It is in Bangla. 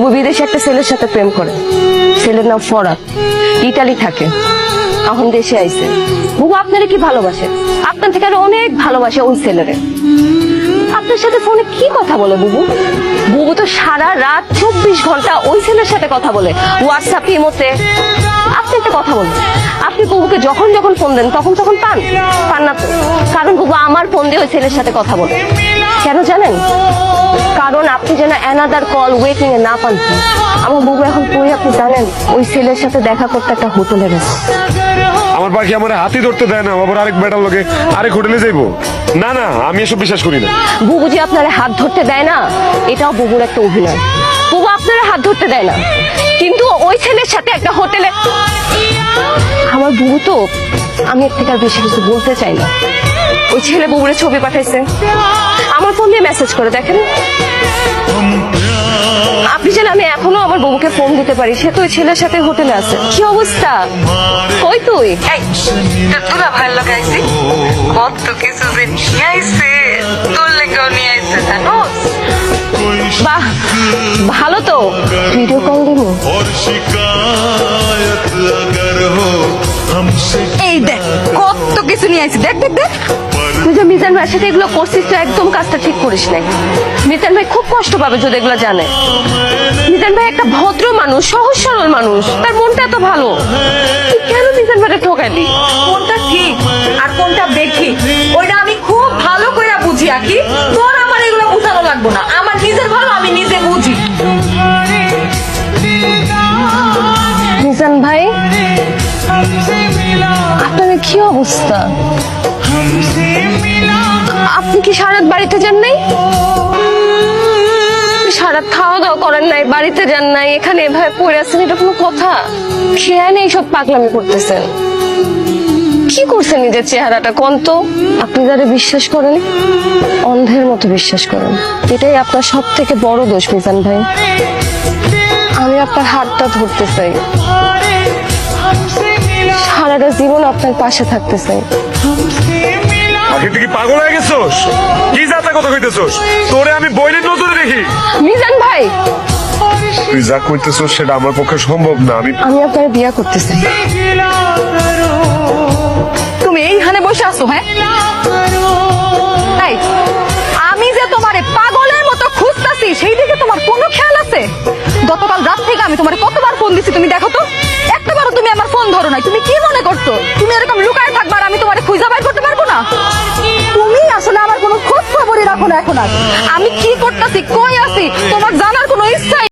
বুবু বিদেশে একটা ছেলের সাথে প্রেম করে। ছেলের নাম ফরাদ, ইটালি থাকে, এখন দেশে আইছে। বুবু আপনারা কি ভালোবাসে, আপনার থেকে আরো অনেক ভালোবাসে ওই ছেলেরে। আপনার সাথে ফোনে কি কথা বলে বুবু? বুবু তো সারা রাত 24 ঘন্টা ওই ছেলের সাথে কথা বলে, হোয়াটসঅ্যাপ, ইমোতে। আপনি একটা কথা বলুন, আপনি বুবুকে যখন যখন ফোন দেন তখন তখন পান না তো? কারণ বুবু আমার ফোন দিয়ে ওই ছেলের সাথে কথা বলে। কেন জানেন? কারণ আপনি যেন অ্যানাদার কল ওয়েটিং এ না পান। আমার বুবু এখন কই আপনি জানেন? ওই ছেলের সাথে দেখা করতে একটা হোটেলে গেছে। আমার পাখি আমার হাতি ধরতে দেয় না, আবার আরেক বেটার লোকে আরেক হোটেলে যাইবো? না না, আমি এসব বিশ্বাস করি না। বুবু যে আপনার হাত ধরতে দেয় না, এটাও বুবুর একটা অভিনয়। বুবু আপনার হাত ধরতে দেয় না, কিন্তু ওই ছেলের সাথে একটা হোটেলে। আমার বুবু তো, আমি এর থেকে আর বেশি কিছু বলতে চাই না। ওই ছেলে বুবুরে ছবি পাঠাইছে, আমার ফোন দিয়ে মেসেজ করে দেখেন। আপনি যেন আমি এখনো আমার বুবুকে ফোন দিতে পারি, সে তো ওই ছেলের সাথে হোটেলে আছে। কি অবস্থা? কই তুই? তোরা ভালো লাগাইছি, কত কিছু যে নিয়ে আইছে, তোর লেগেও নিয়ে আইছে জানোস। বাহ, ভালো তো। ভিডিও কল দিব। এই দেখ কত কিছু নিয়ে আইছে, দেখ দেখ দেখ। তুই যে মিজান ভাইয়ের সাথে এগুলো করছিস, তো একদম কাজটা ঠিক করিস নাই। মিজান ভাই খুব কষ্ট পাবে যদি এগুলো জানে। মিজান ভাই একটা ভদ্র মানুষ, সহজ সরল মানুষ, তার মনটা এত ভালো। তুই কেন মিজান ভাইকে ঠকাইলি? কোনটা ঠিক আর কোনটা বেঠিক ওইটা আমি খুব ভালো করে বুঝি। আকি তোর আমার এগুলো বুঝানো লাগবো না, আমার নিজের ভালো আমি নিজে বুঝি। মিজান ভাই, আপনার কি অবস্থা? আপনি কি সারাত বাড়িতে যান নাই? সারাত খাওয়া দাওয়া করেন নাই, বাড়িতে যান নাই, এখানে এভাবে পড়ে আছেন, এটা কোনো কথা? খেয়াল এইসব পাগলামি করতেছেন। কি করছেন নিজের চেহারাটা কোন তো? আপনি যারা বিশ্বাস করেন, অন্ধের মতো বিশ্বাস করেন। এটাই আপনার সব থেকে বড় দোষ মিজান ভাই। আমি আপনার হাতটা ধরতে চাই, সারাটা জীবন আপনার পাশে থাকতে চাই। আগে তুই কি পাগল হয়ে গেছোস? কি যাতা কথা কইতেছোস? তোরে আমি বইনের নজরে দেখি। মিজান ভাই, তুই যা কইতেছোস সেটা আমার পক্ষে সম্ভব না। আমি আপনার বিয়া করতে চাই। তুমি এইখানে বসে আছো? হ্যাঁ, তাই আমি যে তোমারে পাগলের মতো খুঁজতাছি সেই দিকে তোমার কোনো খেয়াল আছে? গতকাল রাত থেকে আমি তোমারে কতবার ফোন দিছি, তুমি দেখো তো, একটাবারও তুমি আমার ফোন ধরো নাই। তুমি কি মনে করছো তুমি এরকম লুকায় থাকবার আমি তোমারে খুঁজে বের করতে পারবো না? তুমি আসলে আমার কোনো খোঁজ খবরই রাখো না এখন। আর আমি কি করতেছি, কই আছি, তোমার জানার কোনো